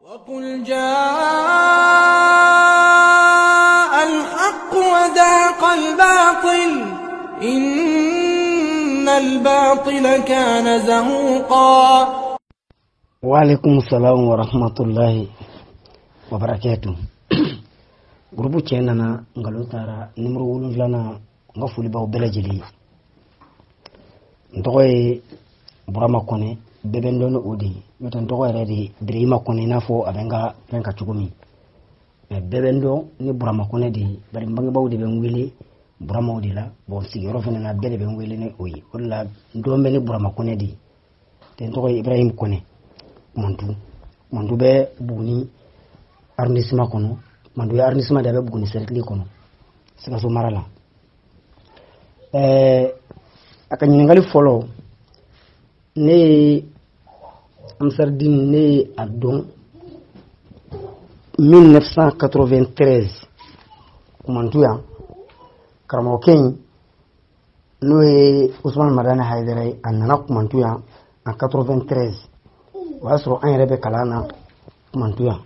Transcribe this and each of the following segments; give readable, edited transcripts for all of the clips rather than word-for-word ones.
وقل جاء الحق وزهق الباطل إن الباطل كان زهوقا. وعليكم السلام ورحمة الله وبركاته. Grupu chenana ngalotara nimro wulunjlana ngafuli baw belajili ntoy burama kone bebendo no odi yotan ntoy redi birima kone nafo abenga penka chugumi bebendo ni burama kone di bari mbangi baw de ben wili burama odi la bon sigero fene na bele ben wili ne oyi wala ndombe ni burama kone di ten ntoy Ibrahim kone mandu be buni arrondissement kono mandu ya arrondissement da be buguni cercle kono sika so marala akanyingali follow ne amsardin ne adon 1993 kumantu ya karamo ken no Ousmane Madani Haidara anana kumantu ya en 93 wasro an rebe kalana kumantu ya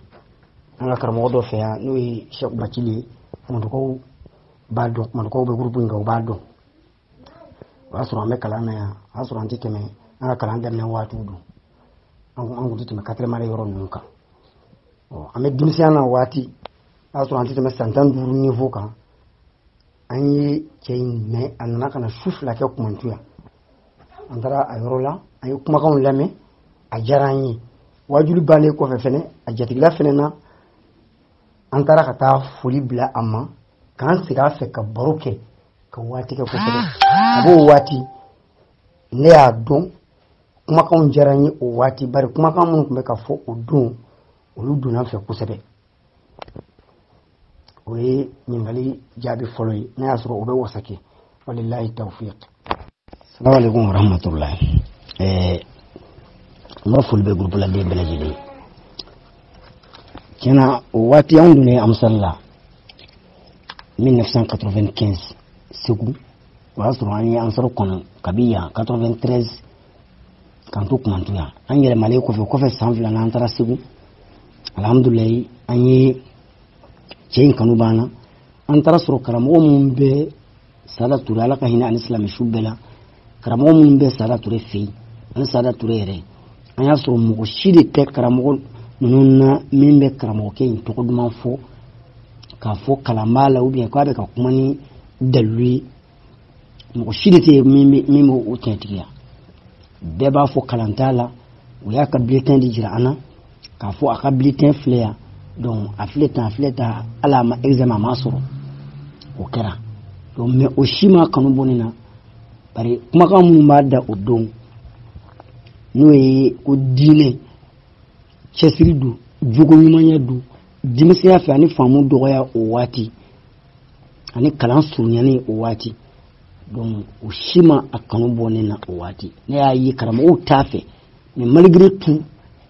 anga karamo do fe ya no Cheikh Bakili manduko baldo manduko be groupe nga baldo wasro ame kalana ya wasro antike me anga kalanda ne watu du angu dite me 4 mare yoro nunka o ame dimsiana wati wasro antike me santan duru niveau ka anyi chein me anana kana shuf la ke kumantu ya andara ayorola ayi kuma kan lame ajaranyi wajuli bane ko fe fene ajatila fene na antara kata fuli bila amma kan siga fe ka baroke ka wati ka kusebe abo wati ne ya don kuma kan jaranyi o wati bari kuma kan mun kuma ka fo o don o lu duna fe kusebe we ningali jabi follow na yasro o be wasake wallahi tawfiq. Assalamu alaikum warahmatullahi marful be groupe la de belajili kena wati yandune amsalla 1995 segu wasro ani ansaro kono kabiya 93 kanto kumantuya angere male ko fe sanfla na antara segu alhamdulillah anyi cein kanu bana antara soro karamo mum be salatu ala ka hina an islam shubela karamo mum be salatu refi an salatu rere anya soro mu shidi te karamo nunna mimbe karamo ke to ko duma fo ka fo kalamala ubi ko be ka kumani dalwi mu shidete mimbe o tentiya be ba fo kalantala o ya ka bulletin di jira ana ka fo aka bulletin flea donc afleta ala ma examen masoro o kera donc me o shima kanu bonina bari kuma ka mun ma da o don no e o dine chesiridu jogo nyumanya du dimisiya fa ni famu doya o wati ani kalan sunyani o wati donc o shima akanu bonina o wati ne ayi karamo o tafe mais malgré tout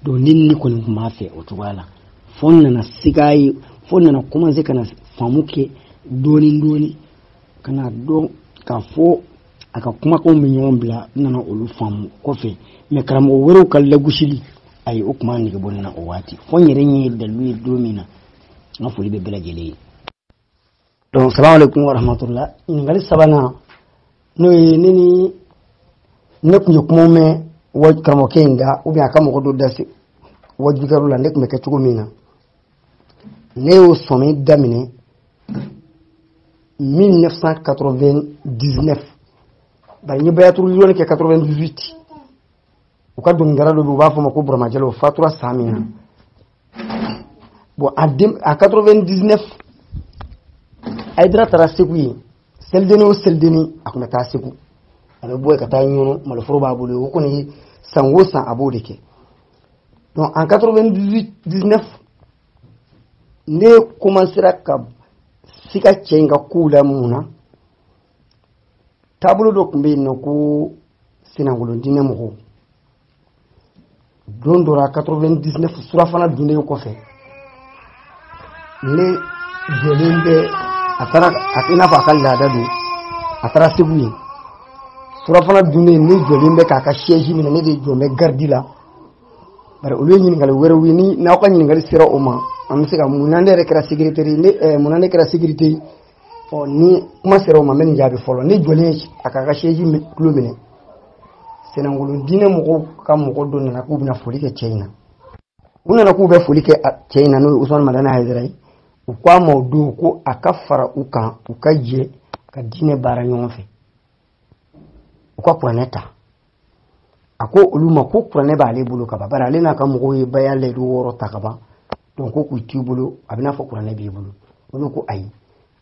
do ninni ko ni kuma fe o tugala fonna na sigai fonna na kuma zai kana famuke doni kana do ka fo aka kuma ko min yon bla nana olu famu ko fe me karamo woro kala gushili ay o kuma ni bonina o wati fonyere nyi da lui domina na fuli be bela jeli. Donc assalamu alaikum wa rahmatullah ngali sabana no nini nekunyo kuma me waj karamo kenga ubi aka mo do dasi waj garula nek me ka tugumina Néo sommet d'Amine 1999 bari ni bayatu lione ke 98 uka dungara do ba fo mako brama jelo fatura samina bo adim a 99 aidra tarasiku seldeni akuma tasiku abe boy kata nyono malo foro babule ko ni sangosa abodeke donc en 19 ne commencera ka sika chenga kula muna tabulu do kumbe no ko sinangulo dine mo dondora 99 sura fana dune ko fe ne jolembe atara atina fa kala dadu atara sibuni sura fana dune ne jolembe ka ka sheji mi ne de jome gardila bare olu ɲininkali wɛrɛ wi ni n'aw ka ɲininkali sera o ma an bɛ se ka munna ne yɛrɛ kɛra sécurité munna ne kɛra sécurité ni kuma sera o ma mɛ nin jaabi fɔlɔ ni jɔlen a ka chaise tulo minɛ Senangolo diinɛ mɔgɔw ka mɔgɔ dɔ nana k'u bɛna foli kɛ cɛ in na u nana k'u bɛ foli kɛ cɛ in na n'o ye Usmane Madani Haidara ye u k'a ma o don ko a ka fara u kan u ka jɛ ka diinɛ baara ɲɔgɔn fɛ u ka kuranɛ ta a ko olu ma ko kuranɛ b'ale bolo ka ban bari ale n'a ka mɔgɔw ye baya layidu 6 ta ka ban donc ko k'u t'i bolo a bɛ n'a fɔ kuranɛ b'i bolo olu ko ayi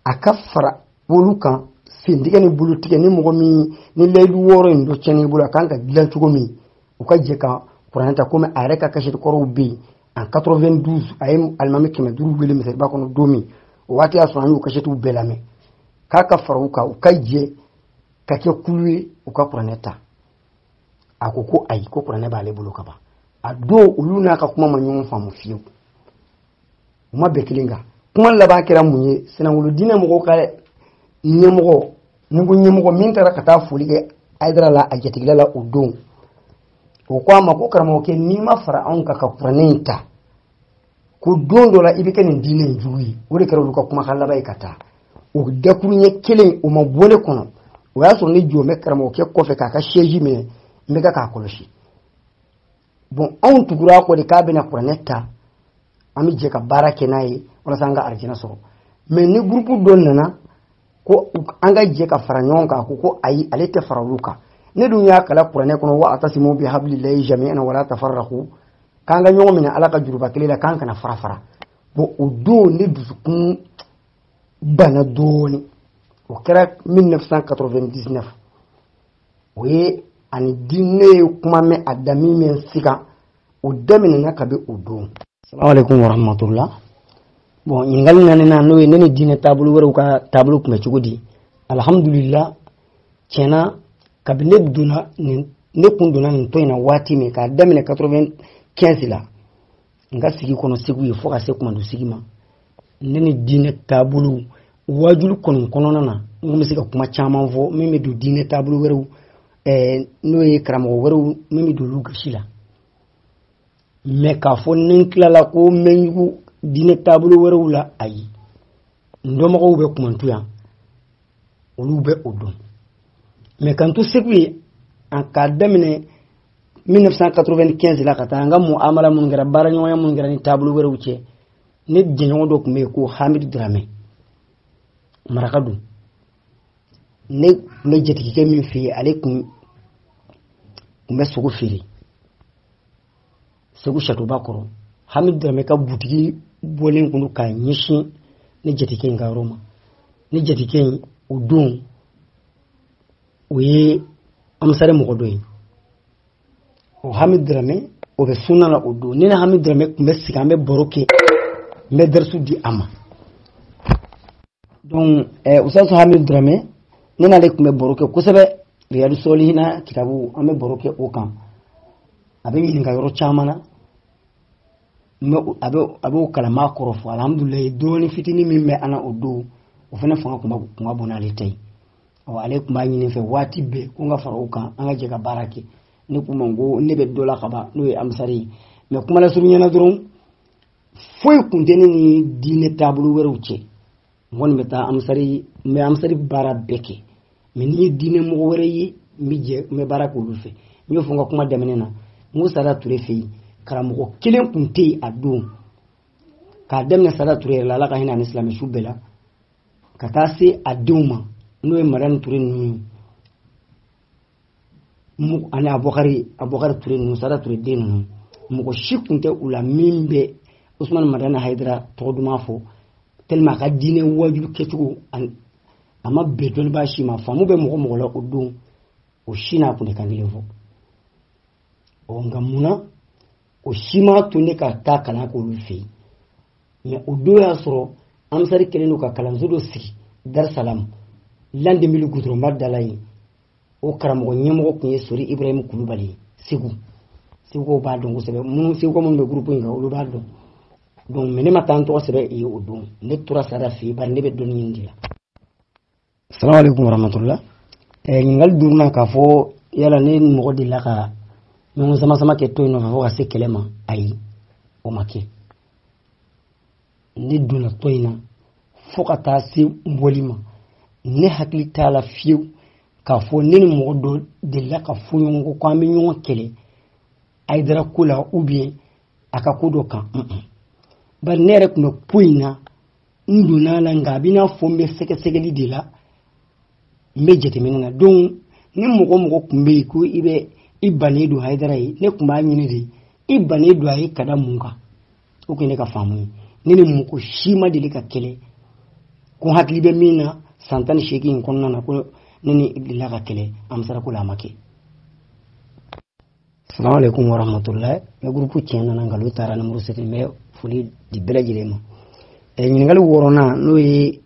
a ka fara olu kan sentigɛ ni bolo tigɛ ni mɔgɔ min ni layidu 6 in dɔ tiɲɛn'i bolo a kan ka dilan cogo min u ka jɛ ka kuranɛ ta komi a yɛrɛ ka cachette kɔrɔw bɛ yen en 92 a ye alimami 500 wele misiriba kɔnɔ don min o waati y'a sɔrɔ an y'u cachettew bɛɛ lamɛn k'a ka fara u kan u ka jɛ ka kɛ kulu ye u ka kuranɛ ta a ko ko ayi ko kuranɛ b'ale bolo ka ban a don olu n'a ka kuma ma ɲɔgɔn faamu fiyewu u ma bɛn kelen kan kuma laban kɛra mun ye Senangolo diinɛ mɔgɔw ka ɲɛmɔgɔ ni ko ɲɛmɔgɔ min taara ka taa foli kɛ Haidara la a jatigila la o don o ko a ma ko karamɔgɔkɛ n'i ma fara anw kan ka kuranɛ in ta ko don dɔ la i bɛ kɛ nin diinɛ in jugu ye o de kɛra olu ka kumakan laban ye ka taa o dakuru ɲɛ kelen o ma bɔ ne kɔnɔ o y'a sɔrɔ ne jɔ bɛ karamɔgɔkɛ kɔfɛ k'a ka chaise minɛ n bɛ k'a kɔlɔsi bon anw tugura a kɔ de k'a bɛna kuranɛ ta an bɛ jɛ ka baara kɛ n'a ye walasa an ka arijinɛ sɔrɔ mais ni groupe dɔ nana ko an ka jɛ ka fara ɲɔgɔn kan ko ayi ale tɛ fara olu kan ne dun y'a kala kuranɛ kɔnɔ wa atasimu bi hablillahi jami'an wala tafarraqu k'an ka ɲɔgɔn minɛ ala ka juruba kelen la k'an kana fara fara bon o don ne dusukun bana dɔɔni o kɛra 1999 o ye ani diinɛ ye kuma mɛn a dami min siga o daminɛna kabi o don. Assalamu alaikum warahmatullah. Bon ɲininkali naani na n'o ye ne ni diinɛ taabolo wɛrɛw ka taabolo kun bɛ cogo di alhamdulillah tiɲɛna kabi ne kun donna nin tɔn in na waati min k'a daminɛ 95 la n ka sigi kɔnɔ Segu ye fo ka se kumando sigi ma ne ni diinɛ taabolo waajulu kɔnɔna na n bɛ se ka kuma caman fɔ min bɛ don diinɛ taabolo wɛrɛw n'o ye karamɔgɔ wɛrɛw min bɛ don olu gasi la mais k'a fɔ ni n tilala ko n bɛ ɲugu diinɛ taabolo wɛrɛw la ayi n dɔnbagaw bɛ kumantu yan olu bɛ o dɔn mais kan to Segu ye an k'a daminɛ 1995 la ka taa an ka muamala minnu kɛra baara ɲɔgɔnya minnu kɛra ni taabolo wɛrɛw cɛ ne jɛɲɔgɔn dɔ tun bɛ yen ko Hamidu Dramɛ maraka don ne tun bɛ jatigikɛ min fɛ yen ale tun bɛ sogo feere Segu Châteauba kɔrɔ Hamidu Dramɛ ka butigi bɔlen kun k'a ɲɛsin ne jatigikɛ in ka yɔrɔ ma ne jatigikɛ in o don o ye Amusare mɔgɔ dɔ ye o Hamidu Dramɛ o bɛ sunna la o don ne ni Hamidu Dramɛ tun bɛ sigi an bɛ baro kɛ n bɛ darisu di a ma donc Ustaz Hamidu Dramɛ ne n'ale tun bɛ baro kɛ kosɛbɛ Riyadu Solihina kitabu an bɛ baro kɛ o kan a bɛ ɲininka yɔrɔ caman na a b'o kalama kɔrɔ fɔ alhamdulillah dɔɔni fitinin min bɛ an na o don o fana fanga kun ka bon n'ale ta ye ale tun b'a ɲini fɛ waati bɛɛ ko n ka fara o kan an ka jɛ ka baara kɛ ne ko ma ko ne bɛ dɔ la ka ban n'o ye Amusare ye mais kuma la surunya na dɔrɔn foyi kun tɛ ne ni diinɛ taabolo wɛrɛw cɛ n kɔni bɛ taa Amusare n bɛ Amusare baara bɛɛ kɛ mais ni ye diinɛ mɔgɔ wɛrɛ ye n bɛ baara k'olu fɛ n y'o fɔ n ka kuma daminɛ na n ko Sada Ture fɛ yen karamɔgɔ kelen kun tɛ yen a don k'a daminɛ Sada Ture yɛrɛ la Ala ka hinɛ ani silamɛ su bɛɛ la ka taa se a denw ma n'o ye Madani Ture ninnu ani Abubakari Ture ninnu Sada Ture den ninnu mɔgɔ si kun tɛ u la min bɛ Usmane Madani Haidara tɔgɔ duman fɔ tellement a ka diinɛ wajibi kɛcogo a ma bɛn dɔnnibaa si ma faamu bɛ mɔgɔ la o don o si n'a kun tɛ kan kelen fɔ nka munna o si ma to ne ka taa kalan k'olu fɛ yen mais o don y'a sɔrɔ Amusare kɛlen don ka kalanso dɔ sigi Dar es Salaam l'an 2000 goudronba da la yen o karamɔgɔ ɲɛmɔgɔ tun ye Sori Ibrahim Kulubali ye Segukaw b'a dɔn kosɛbɛ Segukaw minnu bɛ groupe in kan olu b'a dɔn donc mais ne ma taa n tɔgɔ sɛbɛn yen o don ne tora Sada fɛ yen bari ne bɛ dɔnni ɲini de la. Assalamu alaikum warahmatullah. Ɲininkali duurunan k'a fɔ yala ne ni mɔgɔ delila ka ɲɔgɔn sama kɛ to yen nɔfɛ fo ka se kɛlɛ ma ayi o ma kɛ ne donna to in na fo ka taa se bɔli ma ne hakili t'a la fiyewu k'a fɔ ne ni mɔgɔ dɔ delila ka fɔ ɲɔgɔn ko an bɛ ɲɔgɔn kɛlɛ Aidara ko la ou bien a ka ko dɔ kan bari ne yɛrɛ tun bɛ ko in na n donna la nka a bɛ n'a fɔ n bɛ sɛgɛsɛgɛli de la n bɛ jateminɛ na donc ni mɔgɔ tun bɛ yen ko i bannen don Aidara ye ne tun b'a ɲini de i bannen don a ye ka da mun kan o kun ye ne ka faamu ye ne ni mɔgɔ si ma deli ka kɛlɛ ko hakili bɛ min na san 18 in kɔnɔna na ko ne ni delila ka kɛlɛ Amusara ko la a ma kɛ. Assalamu alaikum warahmatullahi ne groupe tiɲɛ nana nkalon taara numéro 7 mais foli di bɛɛ lajɛlen ma ɲininkali 6nan n'o ye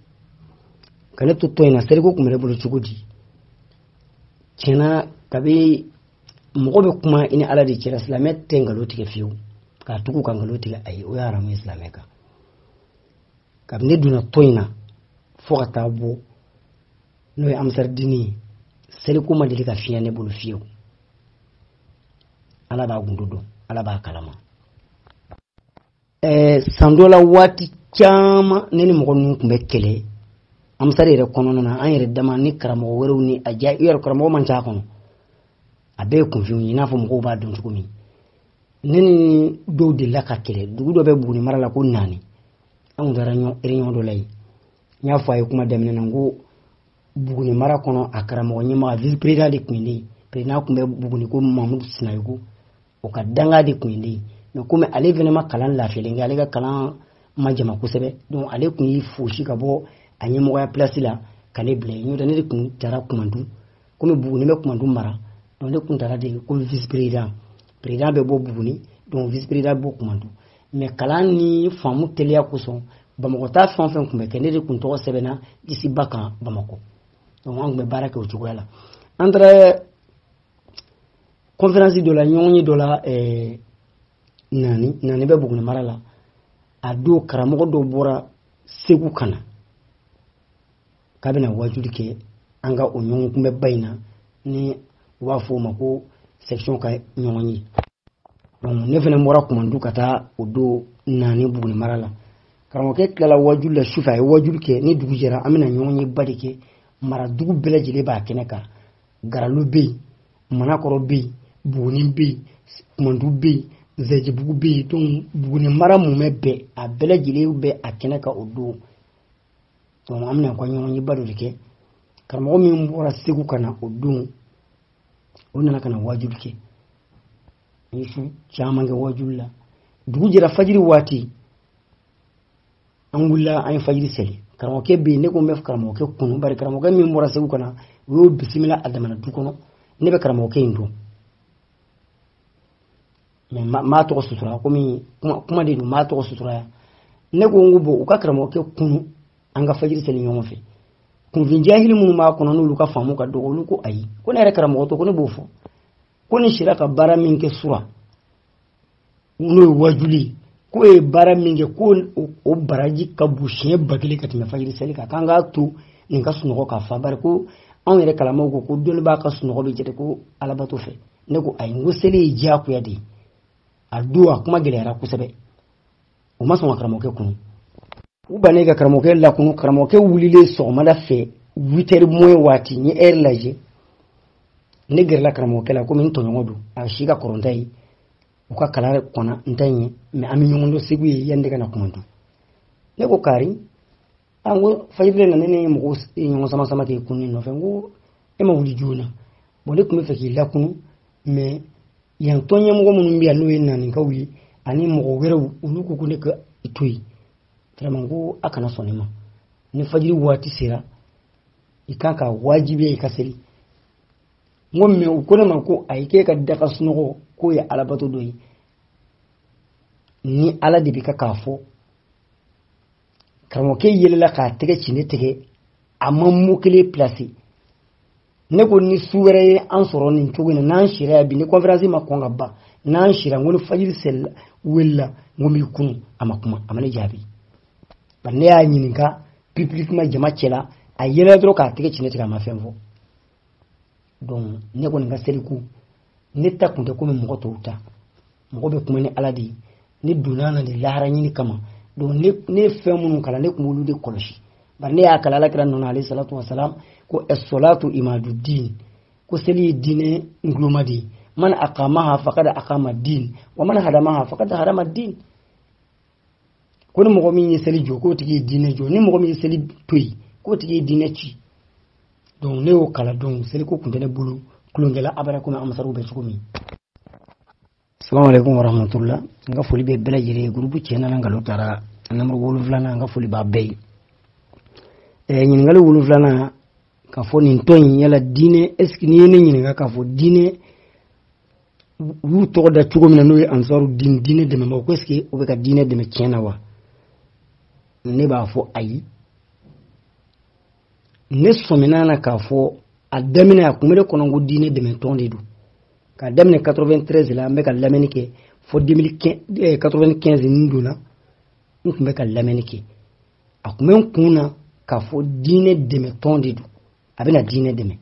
ka ne to tɔ in na seriko tun bɛ ne bolo cogo di tiɲɛna kabi mɔgɔ bɛ kuma i ni Ala de cɛla silamɛ tɛ nkalon tigɛ fiyewu k'a tugu ka nkalon tigɛ ayi o ye haramu ye silamɛ kan kabi ne donna tɔ in na fo ka taa bɔ n'o ye Amusara dini ye seriko ma deli ka fiɲɛ ne bolo fiyewu Ala b'a gundo dɔn Ala b'a kalama san dɔ la waati caman ne ni mɔgɔ ninnu tun bɛ kɛlɛ Amusara yɛrɛ kɔnɔna na an yɛrɛ dama ni karamɔgɔ wɛrɛw ni a diya yɛrɛ karamɔgɔ man ca a kɔnɔ a bɛɛ ye kunfin ye i n'a fɔ mɔgɔw b'a dɔn cogo min ne ni dɔw delila ka kɛlɛ dugu dɔ bɛ Buguni mara la ko Naani an tun taara réunion dɔ la yen n y'a fɔ a ye kuma daminɛ na n ko Buguni mara kɔnɔ a karamɔgɔ ɲɛmaa vice président de tun ye ne ye président tun bɛ Buguni ko Mamudu Sinayogo o ka danga de tun ye ne ye mais comme ale fana ma kalan lafiyalen kɛ ale ka kalan ma jama kosɛbɛ donc ale tun y'i fosi ka bɔ a ɲɛmɔgɔya place la ka ne bila yen n'o tɛ ne de tun taara Kumandu comme Buguni bɛ Kumandu mara donc ne tun taara de ko vice président président bɛ bɔ Buguni donc vice président bɔ Kumandu mais kalan ni faamu teliya kosɔn Bamakɔ ta fɛn o fɛn tun bɛ kɛ ne de tun tɔgɔ sɛbɛnna disiba kan Bamakɔ donc an tun bɛ baara kɛ o cogoya la an taara conférence dɔ la ɲɔgɔn ye dɔ la Naani bɛ Buguni mara la a don karamɔgɔ dɔ bɔra Segu ka na k'a bɛna wajuli kɛ an ka o ɲɔgɔn kunbɛba in na ni u b'a fɔ o ma ko section ka ɲɔgɔn ye donc ne fana bɔra Kumandu ka taa o don Naani Buguni mara la karamɔgɔkɛ tilala wajuli la sufɛ a ye wajuli kɛ ni dugu jɛra an bɛna ɲɔgɔn ye ba de kɛ mara dugu bɛɛ lajɛlen b'a kɛnɛ kan Garalu bɛ yen Manakɔrɔ bɛ yen Buguni bɛ yen Kumandu bɛ yen Zɛjibugu bɛ yen donc Buguni mara mun bɛ bɛɛ a bɛɛ lajɛlen bɛ a kɛnɛ kan o don donc an bɛna ka ɲɔgɔn ye ba dɔ de kɛ karamɔgɔ min bɔra Segu ka na o don o nana ka na wajuli kɛ an ye su caman kɛ wajuli la dugu jɛra fajiri waati an wulila an ye fajiri seli karamɔgɔkɛ bɛ yen ne ko n bɛ karamɔgɔkɛ kunu bari karamɔgɔkɛ min bɔra Segu ka na o y'o bisimila a damana du kɔnɔ ne bɛ karamɔgɔkɛ in dɔn mais maa tɔgɔ sutura komi kuma de don maa tɔgɔ sutura ne ko n ko bon u ka karamɔgɔkɛ kunu an ka fajiri seli ɲɔgɔn fɛ kunfin jahili minnu b'a kɔnɔ n'olu ka faamu ka dɔgɔ olu ko ayi ko ne yɛrɛ karamɔgɔ to ko ne b'o fɔ ko ni sera ka baara min kɛ sura n'o ye wajuli ko ye baara min kɛ ko o baraji ka bon siɲɛ 1000 ka tɛmɛ fajiri seli kan k'an k'a to nin ka sunɔgɔ ka fa bari ko anw yɛrɛ kalamaw ko dɔnni b'a ka sunɔgɔ bɛ jate ko alabato fɛ ne ko ayi n ko seli ye diyagoya de ye a don a kuma gɛlɛyara kosɛbɛ o ma sɔn ka karamɔgɔkɛ kunu u bannen ka karamɔgɔkɛ lakunu karamɔgɔkɛ wulilen sɔgɔmada fɛ 8h moins waati n ye heure lajɛ ne gɛrɛla karamɔgɔkɛ la komi n tɔɲɔgɔn don a si ka kɔrɔnta ye u ka kalan kɔnɔ n ta ɲɛ mais an bɛ ɲɔgɔn dɔn Segu ye yanni ne ka na Kumandu ne ko Kari an ko fajiri na ne ni mɔgɔw ɲɔgɔn sama kɛ kunu nɔfɛ n ko e ma wuli joona bon ne tun bɛ fɛ k'i lakunu mais yan tɔn ɲɛmɔgɔ minnu bɛ yan n'o ye Naanikaw ye ani mɔgɔ wɛrɛw olu ko ne ka to yen vraiment ko a kana sɔn ne ma ni fajiri waati sera i kan ka wajibiya i ka seli n ko mais u ko ne ma ko ayi k'e ka daga sunɔgɔ k'o ye alabato dɔ ye ni Ala de bɛ k'a fɔ karamɔgɔkɛ yɛlɛla k'a tɛgɛ ci ne tɛgɛ a ma mot kelen placer ne ko ni su wɛrɛ ye an sɔrɔ nin cogo in na n'an sira ya bi ni conférence ma kɔn ka ban n'an sira n ko ni fajiri selila welila n ko n b'i kunu a ma kuma a ma ne jaabi bari ne y'a ɲininka publiquement jama cɛla a yɛlɛla dɔrɔn k'a tɛgɛ ci ne tɛgɛ a ma fɛn fɔ donc ne kɔni ka seliku ne ta kun tɛ komi mɔgɔ tɔw ta mɔgɔ bɛ kuma ni ala de ye ne donna na de lahara ɲini kama donc ne ye fɛn minnu kalan ne kun b'olu de kɔlɔsi bari ne y'a kalan alakira nɔnɔ alayhi salatu wasalam ko as-salatu imadu din ko seli ye diinɛ nguloma de ye man aqamaha faqad aqama din wa man hadamaha faqad hadama din ko ni mɔgɔ min ye seli jɔ k'o tigi ye diinɛ jɔ ni mɔgɔ min ye seli to yen k'o tigi ye diinɛ ci donc ne y'o kalan donc seli ko kun tɛ ne bolo kulonkɛla abara komi amasaru bɛ cogo min. Assalamu alaikum warahmatullah. Nga foli bɛ bɛɛ lajɛlen groupe cɛna na ngalo tara namuru wolonwula nga foli b'a bɛɛ ye. Ɲininkali wolonwula ka fɔ nin tɔn in yala diinɛ est ce que ni ye ne ɲininka ka fɔ diinɛ olu tɔgɔ da cogo min na n'o ye ansaru diinɛ dɛmɛbagaw ko est ce que o bɛ ka diinɛ dɛmɛ tiɲɛ na wa? Ne b'a fɔ ayi. Ne sɔmina na k'a fɔ a daminɛ a kun bɛ ne kɔnɔ ko diinɛ dɛmɛ tɔn de don. Ka daminɛ 93 la an bɛ ka lamɛnni kɛ fɔ 95 nin donna n kun bɛ ka lamɛnni kɛ a kun bɛ n kun na k'a fɔ diinɛ dɛmɛ tɔn de don a bɛna diinɛ dɛmɛ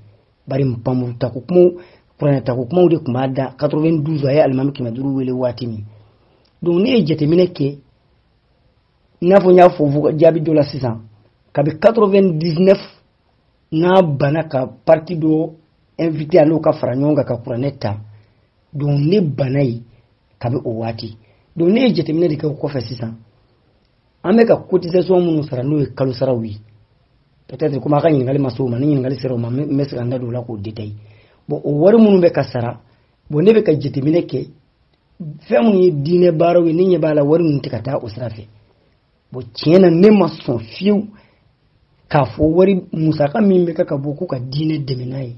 bari npamuru tako kumaw kuranɛ tako kumaw de kun b'a da 92 a ye alimami 500 wele waati min donc ne ye jateminɛ kɛ i n'a fɔ n y'a fɔ jaabi dɔ la sisan kabi 99 n'a bana ka parti dɔ invité à n'o ka fara ɲɔgɔn kan ka kuranɛ ta donc ne bana yi kabi o waati donc ne ye jateminɛ de kɛ o kɔfɛ sisan an bɛ ka cotisation minnu sara n'o ye kalo saraw ye peut-être comme a ka ɲininkali ma se o ma ni ɲininkali sera o ma n bɛ se ka n da don o la k'o détail bon o wari minnu bɛ ka sara bon ne bɛ ka jateminɛ kɛ fɛn minnu ye diinɛ baaraw ye ne ɲɛ b'a la wari minnu tɛ ka taa o sira fɛ bon tiɲɛ na ne ma sɔn fiyewu k'a fɔ wari musaka min bɛ ka bɔ ko ka diinɛ dɛmɛ n'a ye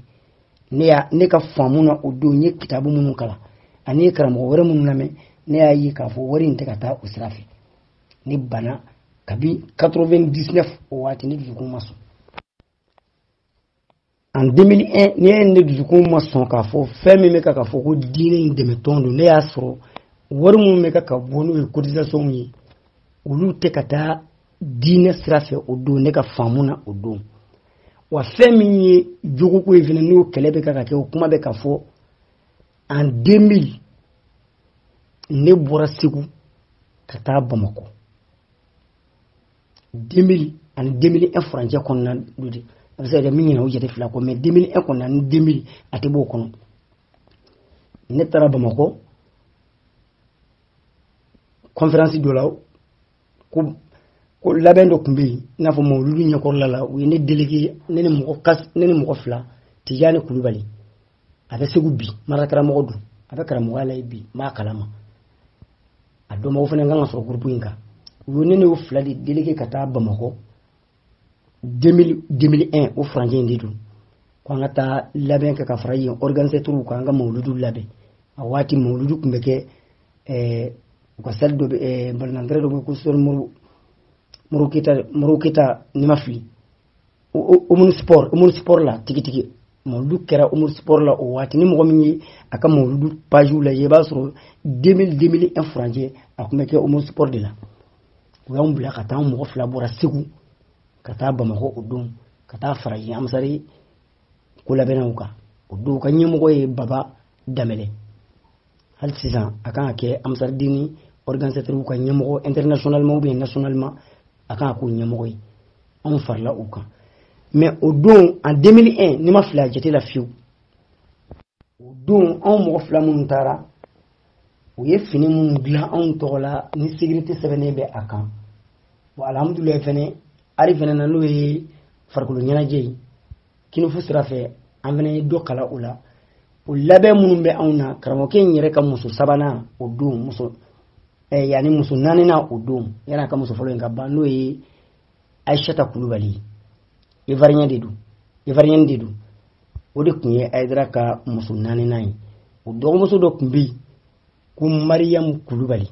ne ka faamu na o don n ye kitabu minnu kalan ani ye karamɔgɔ wɛrɛ minnu lamɛn ne y'a ye k'a fɔ wari in tɛ ka taa o sira fɛ ne bana kabi 99 o waati ne dusukun ma sɔn en 2001 ne ye ne dusukun ma sɔn k'a fɔ fɛn min bɛ ka fɔ ko diinɛ in dɛmɛ tɔn don ne y'a sɔrɔ wari minnu bɛ ka bɔ n'o ye cotisation ye olu tɛ ka taa diinɛ sira fɛ o don ne ka faamu na o don wa fɛn min ye jogo ko ye fana n'o kɛlɛ bɛ ka kɛ o kuma bɛ ka fɔ en 2000 ne bɔra Segu ka taa Bamakɔ 2000 ani 2001 furancɛ kɔnɔna do de a bɛ se ka min ɲɛna o jate fila kɔ mais 2001 kɔnɔna ni 2000 a tɛ bɔ o kɔnɔ ne taara Bamakɔ conférence dɔ la ko labɛn dɔ tun bɛ yen i n'a fɔ mawuludu ɲɛkɔrɔla la u ye ne délégué ne ni mɔgɔ fila Tijani Kulubali a bɛ Segu bi marakaramɔgɔ don a bɛ karamɔgɔya la bi n b'a kalama a dɔnbagaw fana kan ka sɔrɔ groupe in kan u ye ne n'o fila de délégué ka taa Bamakɔ 2001 o furancɛ in de don ko an ka taa labɛn kɛ ka fara yen organisateur kan an ka mawuludu labɛn a waati mawuludu tun bɛ kɛ u ka salle dɔ bɛ balinantɛrɛ dɔ bɛ ko sɔri Moro Keta ni ma fili Umunu Sport la tigi mawuludu kɛra Umunu Sport la o waati ni mɔgɔ min ye a ka mawuludu page la i b'a sɔrɔ 2001 furancɛ a tun bɛ kɛ Umunu Sport de la u y'anw bila ka taa mɔgɔ fila bɔra Segu ka taa Bamakɔ o don ka taa fara yen amasari ko labɛnnaw kan o don ka ɲɛmɔgɔ ye Baba Damɛlɛ hali sisan a kan ka kɛ amasariden organisateur ka ɲɛmɔgɔ internationalement ou bien nationalement a kan ka k'o ɲɛmɔgɔ ye anw farila u kan mais o don en 2001 ne ma fili a jate la fiyewu o don anw mɔgɔ fila minnu taara u ye fini minnu dilan anw tɔgɔ la ni sécurité sɛbɛnnen bɛ a kan bon alhamdulilayi fɛnɛ ari fɛnɛ na n'o ye farikolo ɲɛnajɛ ye kinifu sira fɛ an fɛnɛ ye dɔ kala o la o labɛn minnu bɛ anw na karamɔgɔkɛ in yɛrɛ ka muso sabanan o don yani muso naaninan o don yani a ka muso fɔlɔ in ka ban n'o ye Aïchata Kulubali Ivoirien de don o de tun ye Aïdara ka muso naaninan ye o dɔgɔmuso dɔ tun bɛ yen ko Mariam Kulubali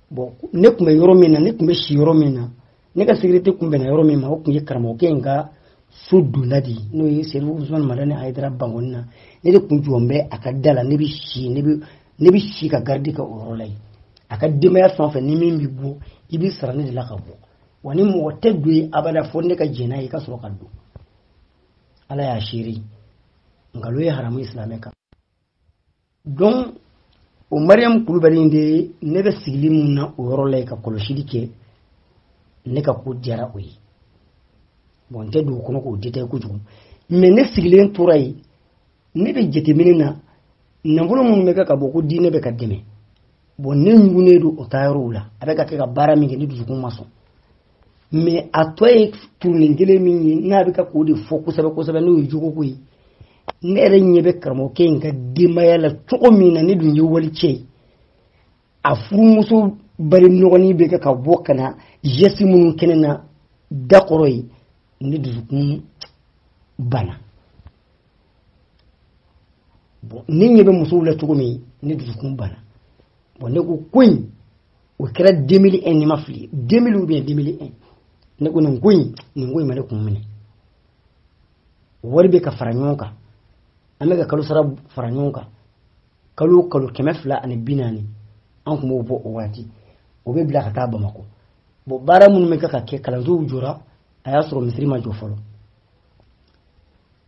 bon ne tun bɛ yɔrɔ min na ne tun bɛ si yɔrɔ min na ne ka sécurité tun bɛnna yɔrɔ min ma o tun ye karamɔgɔkɛ in ka so donna de n'o ye Serifu Usmane Madani Aïdara bangoni na ne de tun jɔn bɛ a ka da la ne bɛ si ka garde ka o yɔrɔ la yen a ka denbaya fɛn o fɛn ni min bɛ bɔ i bɛ sara ne de la ka bɔ wa ni mɔgɔ tɛ don ye abada fo ne ka jɛn n'a ye i ka sɔrɔ ka don ala y'a seere nkalon ye haramu silamɛ kan donc o Mariam Kulubali de ne bɛ sigili mun na o yɔrɔ la ka kɔlɔsili kɛ ne ka ko diyara o ye bon tɛ dugu kɔnɔ k'o détail kojugu mais ne sigilen tora yen ne bɛ jateminɛ na nafolo minnu bɛ kɛ ka bɔ ko diinɛ bɛ ka dɛmɛ bon ne ɲugunnen don o taa yɔrɔw la a bɛ ka kɛ ka baara min kɛ ne dusukun ma sɔn mais a tɔ ye turunin kelen min ye n'a bɛ ka k'o de fɔ kosɛbɛ kosɛbɛ n'o ye jogoko ye ne yɛrɛ ɲɛ bɛ karamɔgɔkɛ in ka denbaya la cogo min na ne dun ye wali cɛ ye a furumuso bari nɔgɔnin bɛ kɛ ka bɔ ka na geste minnu kɛnɛ na da kɔrɔ ye ne dusukun bana bon ne ɲɛ bɛ musow la cogo min ne dusukun bana bon ne ko in o kɛra 2001 ni ma fili 2000 ou bien 2001 ne ko nin ko in ma ne kun minɛ wari bɛ ka fara ɲɔgɔn kan an bɛ ka kalo sara fara ɲɔgɔn kan kalo 240 an kun b'o bɔ o waati o bɛ bila ka taa Bamakɔ bon baara minnu bɛ ka kɛ kalansow jɔra a y'a sɔrɔ misiri ma jɔ fɔlɔ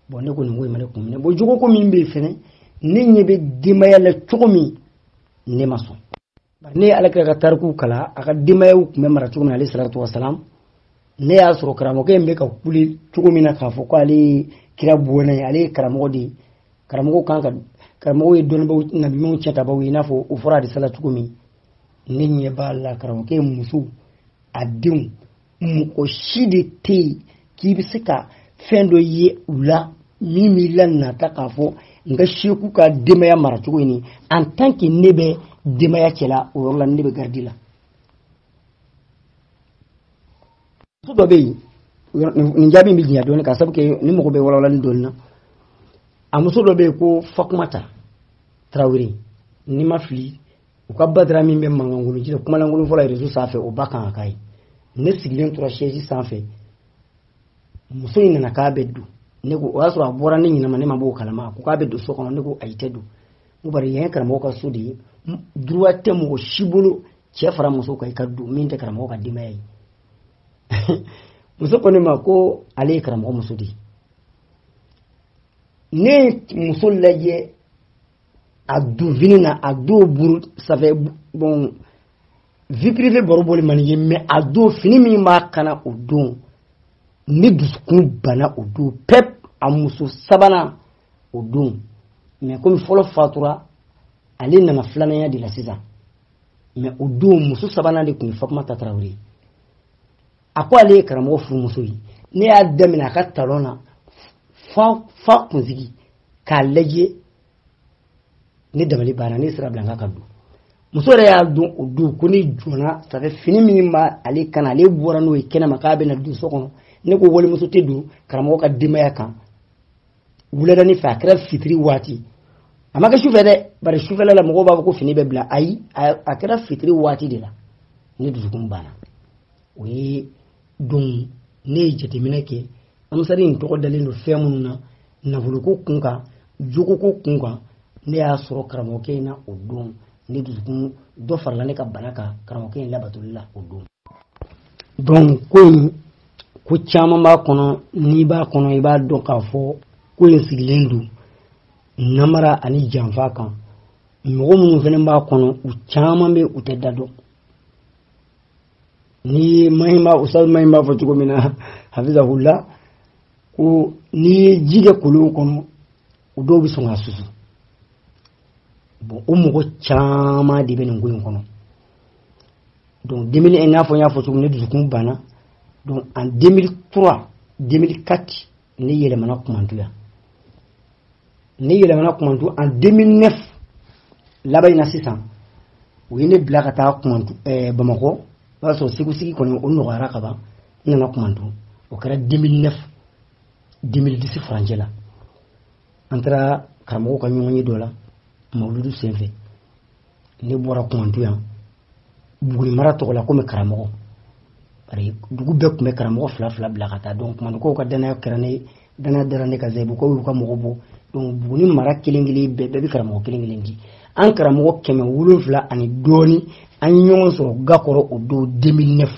bon ne ko nin ko in ma ne kun minɛ bon jogoko min bɛ yen fɛnɛ ne ɲɛ bɛ denbaya la cogo min ne ma sɔn ne ye Alakira ka tarikuw kalan a ka denbayaw tun bɛ mara cogo min na alayhi salatu wasalam ne y'a sɔrɔ karamɔgɔkɛ in bɛ ka kule cogo min na k'a fɔ ko ale ye kira bɔnna ye ale ye karamɔgɔ de ye karamɔgɔ ye dɔnnibaw nabiɲumanw cɛtabaw ye i n'a fɔ o fɔra hadisa la cogo min ne ɲɛ b'a la karamɔgɔkɛ muso a denw mɔgɔ si de tɛ yen k'i bɛ se ka fɛn dɔ ye u la min b'i la nata k'a fɔ n ka seku ka denbaya mara cogo in en tant que ne bɛ denbaya cɛla o yɔrɔ la ne bɛ gardi la muso dɔ bɛ yen nin jaabi bɛ diɲɛ dɔɔnin ka sabu kɛ ni mɔgɔ bɛ walawalani dɔɔnin na a muso dɔ bɛ yen ko Fatumata Tarawele ni ma fili u ka badara min bɛ mankankolon ji la kumalankolon fɔlɔ réseau sanfɛ o ba kan ka k'a ye ne sigilen tora chaise sanfɛ muso in nana k'a bɛ don ne ko o y'a sɔrɔ a bɔra ne ɲinama ne ma b'o kalama ko k'a bɛ don so kɔnɔ ne ko ayi tɛ don ko bari yan ye karamɔgɔ ka so de ye droit tɛ mɔgɔ si bolo cɛ fara muso kan i ka don min tɛ karamɔgɔ ka denbaya ye muso ko ne ma ko ale ye karamɔgɔ muso de ye ne muso lajɛ a don vini na a don buru ça fait bon vie privée baro boli man ye mais a don fini min b'a kana o don ne dusukun bana o don pep a muso sabanan o don mais comme fɔlɔ fatura ale nana filananya de la sisan mais o don muso sabanan de kun Fatumata Tarawele a ko ale ye karamɔgɔ furumuso ye ne y'a daminɛ a ka talon na fa kunsigi k'a lajɛ ne dabali banna ne sira bila ka don muso yɛrɛ y'a don o don ko ne jɔnna ça fait fini min b'a ale kana ale bɔra n'o ye kɛnɛma k'a bɛna don so kɔnɔ ne ko walimuso tɛ don karamɔgɔ ka denbaya kan wuladani fɛ a kɛra fitiri waati a ma kɛ sufɛ dɛ bari sufɛla la mɔgɔw b'a fɔ ko fini bɛ bila ayi a kɛra fitiri waati de la ne dusukun banna o ye don ne ye jateminɛ kɛ amisari in tɔgɔ dalen don fɛn minnu na nafoloko kun kan jogoko kun kan ne y'a sɔrɔ karamɔgɔkɛ in na o don ne dusukun dɔ farala ne ka bana kan karamɔgɔkɛ in labatoli la o don donc ko caman b'a kɔnɔ n'i b'a kɔnɔ i b'a dɔn k'a fɔ ko in sigilen don namara ani janfa kan mɔgɔ minnu fana b'a kɔnɔ u caman bɛ u tɛ da dɔn ni mahima ustaz mahima fɔ cogo min na hafizahullah ko n'i ye ji kɛ kolon kɔnɔ u dɔw bɛ sɔn ka susu bon o mɔgɔ caman de bɛ nin ko in kɔnɔ donc 2001 n'a fɔ n y'a fɔ cogo min ne dusukun banna donc en 2003 2004 ne yɛlɛmana kumantu yan ne yɛlɛmana kumantu en 2009 laban in na sisan u ye ne bila ka taa kumantu Bamakɔ o b'a sɔrɔ segu sigi kɔni o nɔgɔyara ka ban n nana kumantu o kɛra 2009 2010 farancɛ la an taara karamɔgɔ ka ɲɔgɔn ye dɔ la mawuludu senfɛ ne bɔra kumantu yan Buguni mara tɔgɔ la komi karamɔgɔ bari dugu bɛɛ tun bɛ karamɔgɔ fila bila ka taa donc kumantukaw ka danaya kɛra ne danaya dara ne ka zayibukaw y'u ka mɔgɔ bɔ donc Buguni mara kelen bɛɛ bɛ karamɔgɔ kelen di an karamɔgɔ 700 ani dɔɔni an ɲɔgɔn sɔrɔ gakɔrɔ o don 2009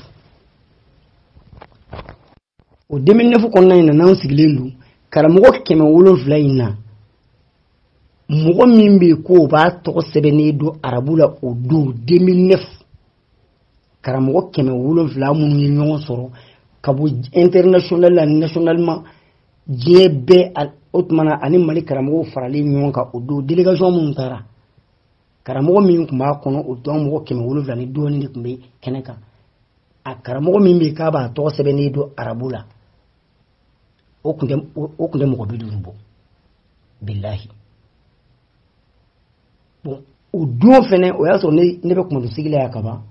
o 2009 kɔnɔna in na n'an sigilen don karamɔgɔ 700 in na mɔgɔ min bɛ ko b'a tɔgɔ sɛbɛnnen don arabu la o don 2009 karamɔgɔ 700 minnu ye ɲɔgɔn sɔrɔ ka bɔ international la nationalement diɲɛ bɛɛ o tuma na ani Mali karamɔgɔw faralen ɲɔgɔn kan o don délégation minnu taara karamɔgɔ min tun b'a kɔnɔ o don mɔgɔ 700 ni dɔɔnin de tun bɛ kɛnɛ kan a karamɔgɔ min bɛ k'a b'a tɔgɔ sɛbɛnnen don arabu la o tun tɛ mɔgɔ 50 bɔ bilahi. Bon o don fɛnɛ o y'a sɔrɔ ne bɛ kuma sigi la ka ban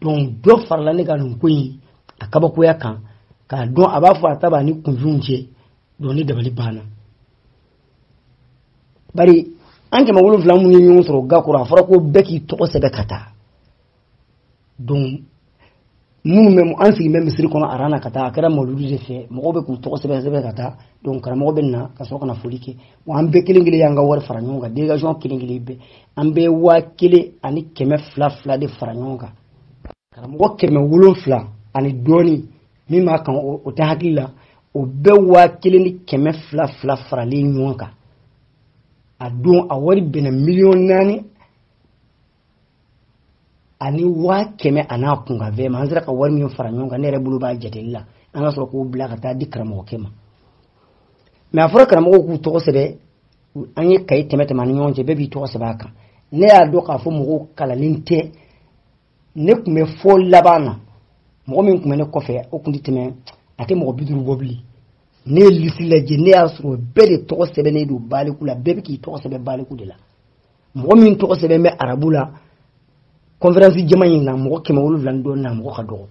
donc dɔ farala ne ka nin ko in a kabakoya kan k'a dɔn a b'a fɔ a ta b'a ni kunfinw cɛ donc ne dabali banna bari an 700 minnu ye ɲɔgɔn sɔrɔ ga kɔrɔ a fɔra ko bɛɛ k'i tɔgɔ sɛbɛn ka taa donc minnu bɛ an sigi bɛ misiri kɔnɔ arana ka taa a kɛra mawludi de fɛ mɔgɔw bɛ k'u tɔgɔ sɛbɛn ka taa donc karamɔgɔ bɛ na ka sɔrɔ ka na foli kɛ wa an bɛɛ kelen kelen y'an ka wari fara ɲɔgɔn kan délégation kelen kelen bɛɛ an bɛɛ 1200 de fara ɲɔgɔn kan karamɔgɔ 700 ani dɔɔnin min b'a kan o tɛ hakili la o bɛɛ 1200 faralen ɲɔgɔn kan a don a wari bɛnna 4 millions ani 100,000 an'a kunkan fɛ ma an sera ka wari min fara ɲɔgɔn kan ne yɛrɛ bolo b'a jateli la an ka sɔrɔ k'o bila ka taa di karamɔgɔkɛ ma mais a fɔra karamɔgɔw k'u tɔgɔ sɛbɛn an ye kayi tɛmɛ ani ɲɔgɔn cɛ bɛɛ b'i tɔgɔ sɛbɛn a kan ne y'a dɔn k'a fɔ mɔgɔw kalanlen tɛ ne tun bɛ fɔ laban na mɔgɔ min tun bɛ ne kɔfɛ o tun tɛ tɛmɛ a tɛ mɔgɔ 50 bɔ bilen ne ye liste lajɛ ne y'a sɔrɔ bɛɛ de tɔgɔ sɛbɛnnen don baliku la bɛɛ bɛ k'i tɔgɔ sɛbɛn baliku de la mɔgɔ min tɔgɔ sɛbɛn bɛ arabu la conférence jama in na mɔgɔ 700 dɔɔnin na mɔgɔ ka dɔgɔ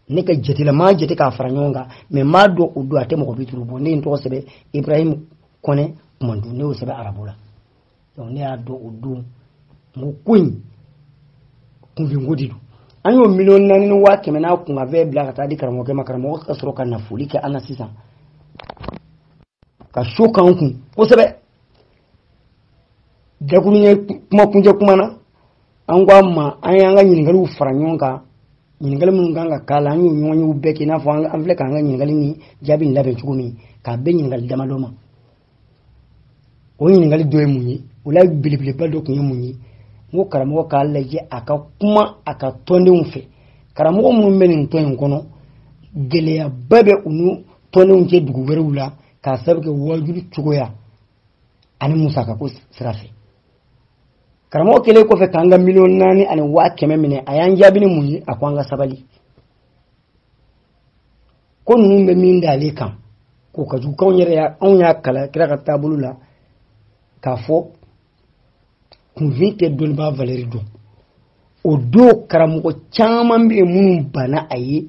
ne ka jate la maa jate k'a fara ɲɔgɔn kan mais maa dɔn o don a tɛ mɔgɔ 50 bɔ ne ye n tɔgɔ sɛbɛn Ibrahim Kɔnɛ Kumandu ne y'o sɛbɛn arabu la donc ne y'a dɔn o don n ko in kunfinko de don an y'o 4,100,000 n'a kunkan fɛn bila ka taa di karamɔgɔkɛ ma karamɔgɔ ka sɔrɔ ka na foli kɛ an na sisan ka so k'an kun kosɛbɛ dakuru ye kuma kuncɛ kuma na an ko a ma an y'an ka ɲininkaliw fara ɲɔgɔn kan ɲininkali minnu kan ka k'a la an y'o ɲɔgɔn yew bɛɛ kɛ i n'a fɔ an filɛ k'an ka ɲininkali ni jaabi labɛn cogo min k'a bɛɛ ɲininkali damadɔ ma o ɲininkali dɔ ye mun ye o la belebeleba dɔ tun ye mun ye n ko karamɔgɔ k'a lajɛ a ka kuma a ka tɔndenw fɛ karamɔgɔ minnu bɛ nin tɔn in kɔnɔ gɛlɛyaba bɛ u ni tɔndenw cɛ dugu wɛrɛw la k'a sababu kɛ wajulu cogoya ani musakako sira fɛ karamɔgɔ kelen kɔfɛ k'an ka 4,000,000 ani 100,000 minɛ a y'an jaabi ni mun ye a ko an ka sabali ko ninnu bɛ min d'ale kan k'o ka jugu k'anw y'a kala kira ka taabolo la k'a fɔ kunfin tɛ dɔnnibaa valeur dɔn o don karamɔgɔ caman bɛ yen minnu banna a ye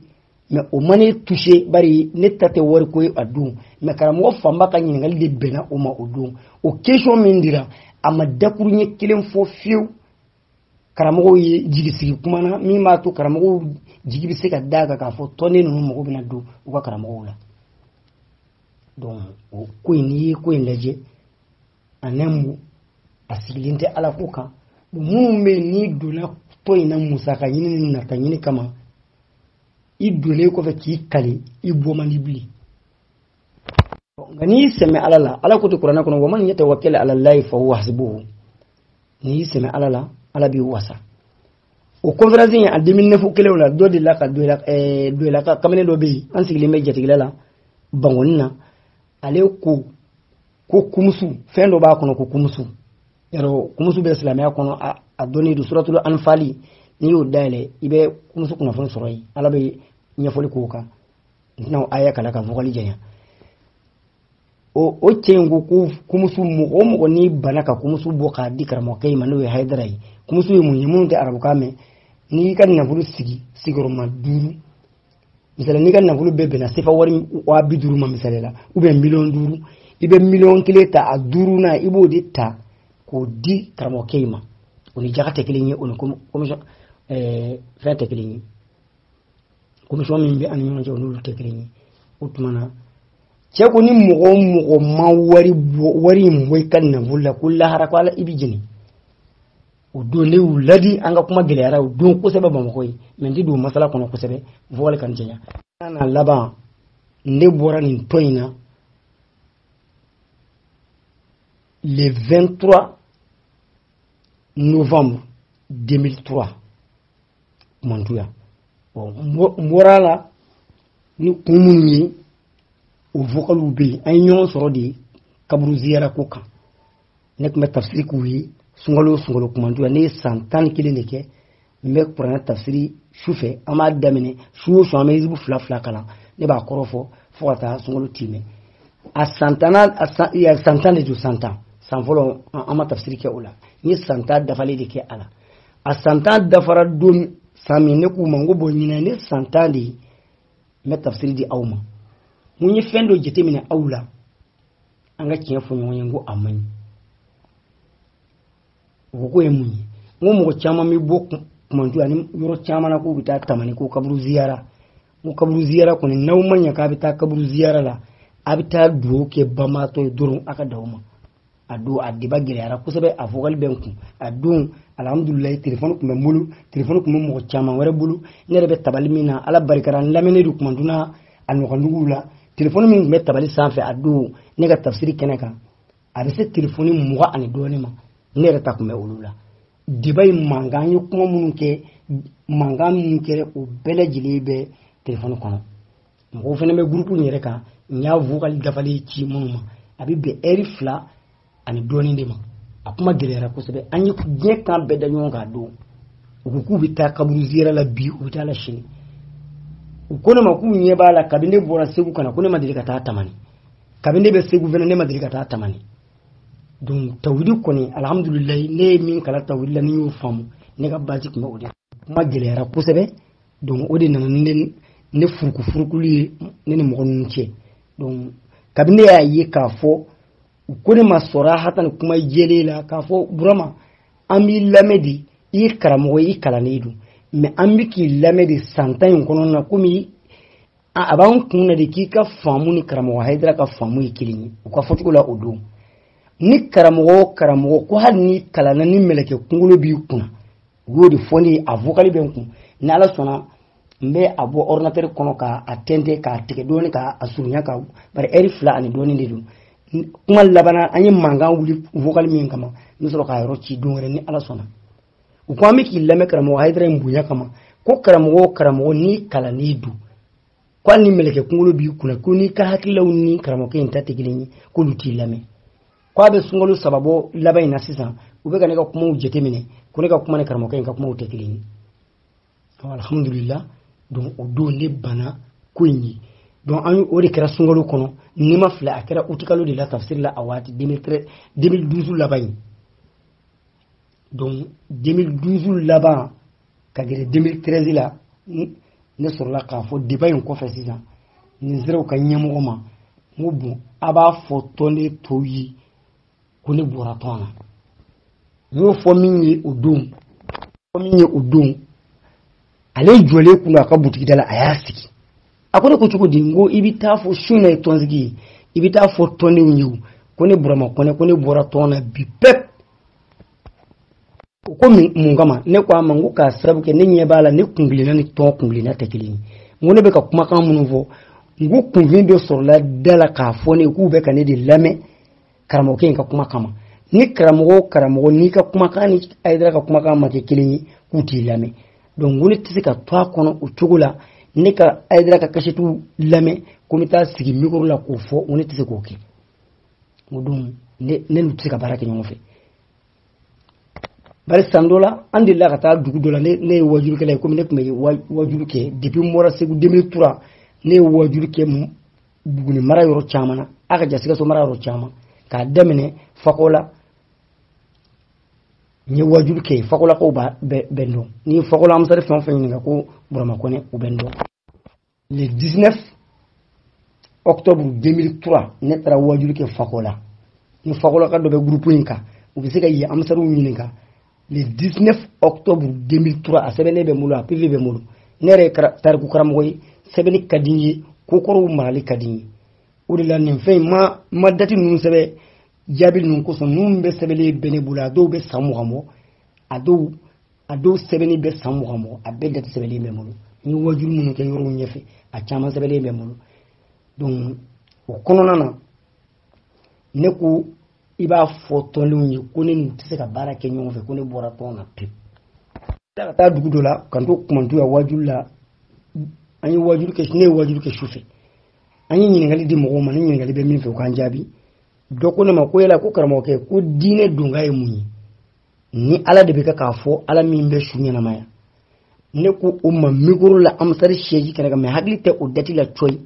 mais o ma ne touché bari ne ta tɛ wari ko ye a don mais karamɔgɔ fanba ka ɲininkali de bɛnna o ma o don o question min dira a ma dakuru ɲɛ kelen fɔ fiyewu karamɔgɔw ye jigisigi kuma na min b'a to karamɔgɔw jigi bɛ se ka da kan k'a fɔ tɔnden ninnu mago bɛna don u ka karamɔgɔw la donc o ko in n'i ye ko in lajɛ a nɛmu a sigilen tɛ ala ko kan minnu bɛ yen n'i donna tɔn in na musaka ɲini ni nata ɲini kama i donnen kɔfɛ k'i kali i bɔ man di bilen nka n'i sɛmɛ ala la ala ko tɛ kuranɛ kɔnɔ wa man yatawakkal ala allahi fa huwa hasbuhu n'i sɛmɛ ala la ala b'i wasa o conférence in a 2009 kelen la dɔ de la ka dɔ la ka kamalen dɔ bɛ yen an sigilen bɛ jatigila la Bangoni na ale ko kumusu fɛn dɔ b'a kɔnɔ ko kumusu yɔrɔ kumusu bɛ silamɛya kɔnɔ a dɔnnen don suratul anfali n'i y'o dayɛlɛ i bɛ kumusu kunnafoni sɔrɔ yen ala bɛ ɲɛfɔli k'o kan n'aw aya kala ka vɔgɔli janya o cɛ in ko kumusu mɔgɔ o mɔgɔ n'i bana ka kumusu bɔ k'a di karamɔgɔkɛ in ma n'o ye Hayidara ye kumusu ye mun ye minnu tɛ arabukan mɛn n'i ka nafolo sigi sigiyɔrɔma 5 misali n'i ka nafolo bɛɛ bɛnna sefa wari 50,000 ma misali la ou bien 500,000 i bɛ 1,000,000 ta a 5 na i b'o de ta k'o di karamɔgɔkɛ in ma o ni jaga tɛ kelen ye o ni commission fɛn tɛ kelen ye commission min bɛ ani ɲɔgɔn cɛ o n'olu tɛ kelen ye o tuma na cɛ ko ni mɔgɔ o mɔgɔ ma wari in bɔ i ka nafolo la ko lahara ko ala i bɛ jeni o don ne y'u ladi an ka kuma gɛlɛyara o don kosɛbɛ Bamakɔ ye mais n tɛ don masala kɔnɔ kosɛbɛ voile kan jɛnya n'a laban ne bɔra nin tɔn in na le 23 novembre 2003 kumantuya bon morala ni kumunye o vocalu be an yon soro de kaburu ziyara ko kan ne kuma tafsiri ku yi sungalo kumantuya ne santan kile ne ke me qur'an tafsiri shufe ama damine shuo so ama izu fla kala ne ba korofo fo ta sungalo time a santana ya santane du santan san folo ama tafsiri ke ula ni santa dafale de ke ala a santa dafara don sami ne ku mango bo nyina ne santa di me tafsiri di awma munyi fendo jete mine awla anga kiya fo nyongo amani ko e munyi mo chama mi bokku mantu ani yoro chama na ko bita tamani ko kaburu ziyara ko ni nawmanya ka bita kaburu ziyara la abita duo ke bama to durun aka dawma adu adiba girara kusabe afogal benku adu alhamdulillah telephone ko mo chama wara bulu nere be tabali mina ala barikaran lamene du kumanduna anu kandugula telephone min me tabali sanfe adu nega tafsiri keneka abise telephone mo ani doni ma nere ta kuma ulula dibay manganyo kuma munun ke mangan kere o bele jilibe telephone kono mo fene me groupe nyere ka nya vocal dafali ci munuma abi be erifla ani doni ndema akuma gelera ko sebe anyi ku je kan be dañu nga do ku bita kaburu zira la bi u bita la shini ko ma ku nye bala kabinde bora segu kana ko ne madilika ta tamani kabinde be segu vena ne madilika ta tamani donc tawhid ko ni alhamdulillah ne min kala tawhid la ni yo famu ne ga baji ko odi kuma gelera ko sebe donc odi nan ne furku li ne mo gon ci donc kabinde ya yi ka fo ko ne masora hatan kuma jelela ka fo burama ami lamedi i karamo yi kalanidu me ambiki lamedi santan kono na kumi aban kunna de ki ka famu ni karamo haidra ka famu ikilini ko fotukula odu ni karamo ko hal ni kalana ni meleke kungulo bi kuna wodi foni avokali ben kun na ala sona mbe abo ordinateur kono ka atende ka tike doni ka asurunya ka bare eri fla ani doni ndidu kuma labana anyi manga wuli vocal min kama misoro ka yoro ci dongere ni ala sona ko amiki lame karamo haidra mbunya kama ko karamo ni kala ni du ko ni meleke kungulo bi kuna ko ni ka hakilaw ni karamo ke inta tigilini ko luti lame ko abe sungolo sababo labai na sisan ube ka ne ka kuma ujete mine ko ne ka kuma ne karamo ke ka kuma utekilini alhamdulillah donc odo ne bana ko nyi donc an o de kera sungolo kono ni ma fla akera utikalo de la tafsir la awati 2012 labay donc 2012 laba kagere 2013 la ne sur la ka fo debay ko fa sisa ni zero ka nyamo ma mo bon aba photo ne toyi ko ne boratona yo fo minni odum ale jole kuna ka butiki dala ayasiki akone ko chuko dingo ibita fo shune tonzigi ibita fo tone unyu kone burama kone boratona bi pep ko mungama ne kwa mangu ka sabu ke ne nyebala ne kunglina ni to kunglina tekilini ngone be ka kuma kan munuvo ngu kunvindo sorla dala ka fo ne ku be ka ne di lame karamo ke ka kuma kama ni karamo ni ka kuma kan ni aidra ka kuma kan ma ke kilini ku ti lame donc ngone tisika to kono o chugula ne ka aidra ka kashitu lame ko mita sigi mikoro la ko fo ngone tisiko ke mudum ne lutsika barake nyofe bari sandola andilla ka taa dugu dola ne wajuru ke la ko ne kuma wajuru ke depuis mora segu 2003 ne wajuru ke buguni mara yoro chamana aka jasika so mara yoro chama ka demene fakola ni wajuru ke fakola ko ba bendo ni fakola am sare fon fani ko burama ko ne o bendo le 19 octobre 2003 ne tara wajuru ke fakola ni fakola ka do be groupe inka o bi se ka yi am saru nyininka le 19 octobre 2003 a sebene be mulu a pivi be mulu nere tariku karamoy sebene kadinyi kokoro mali kadinyi udila nin fe ma dati nun sebe jabil nun ko so nun be sebele bene bula do be samu gamo ado sebene be samu gamo a be dati sebele be mulu ni wajul mun ke yoro nyefe a chama sebele be mulu donc o kono nana ne ko i b'a fɔ tɔndenw ye ko ne n'u tɛ se ka baara kɛ ɲɔgɔn fɛ ko ne bɔra tɔn na pewu. ka taa dugu dɔ la kan to kumantu ya wajulu la an ye wajulu kɛ ne ye wajulu kɛ su fɛ an ye ɲininkali di mɔgɔw ma ni ɲininkali bɛ min fɛ u k'an jaabi dɔ ko ne ma ko yala ko karamɔgɔkɛ ko diinɛ donga ye mun ye ni ala de bɛ kɛ k'a fɔ ala min bɛ su ɲɛnamaya ne ko o ma mikoro la amasari seji kɛnɛ kan mɛ hakili tɛ o dati la coyi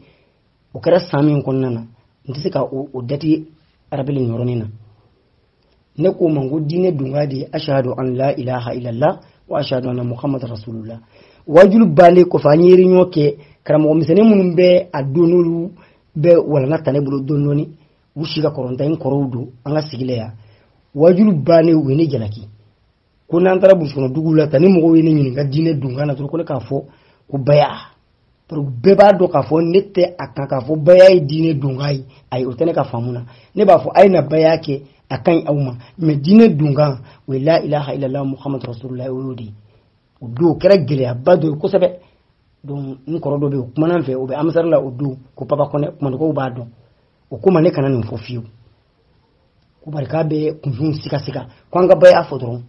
o kɛra san min kɔnɔna na n tɛ se ka o dati arabili yɔrɔnin na ne ko ma ko diinɛ donga de ashhadu an la ilaha illallah wa ashhadu anna muhammad rasulullah wajulu bale ko fa nyiri nyoke karamɔgɔ misɛnnin minnu bɛ a don n'olu bɛ walanga ta ne bolo dɔɔni u si ka kɔrɔnta in kɔrɔw don an ka sigila ya wajulu bale u ye ne jalaki ko n'an taara burusi kɔnɔ dugu la tan ni mɔgɔw ye ne ɲininka diinɛ donga na dɔrɔn ko ne k'a fɔ ko baya bɛɛ b'a dɔn k'a fɔ ne tɛ a kan k'a fɔ baya ye diinɛ donga ye ayi o tɛ ne ka faamu na ne b'a fɔ a ye na baya kɛ a ka ɲi aw ma mɛ diinɛ donga o ye la ilaha illallah muhammad rasulullah o y'o de ye o don o kɛra gɛlɛyaba dɔ ye kosɛbɛ donc n kɔrɔ dɔ bɛ yen o kumana n fɛ o bɛ amasari la o don ko papa kɔnɛ kumandɔgɔw b'a dɔn o ko ma ne kana nin fɔ fiyewu ko bari k'a bɛ kunfin sikasika ko an ka baya fɔ dɔrɔn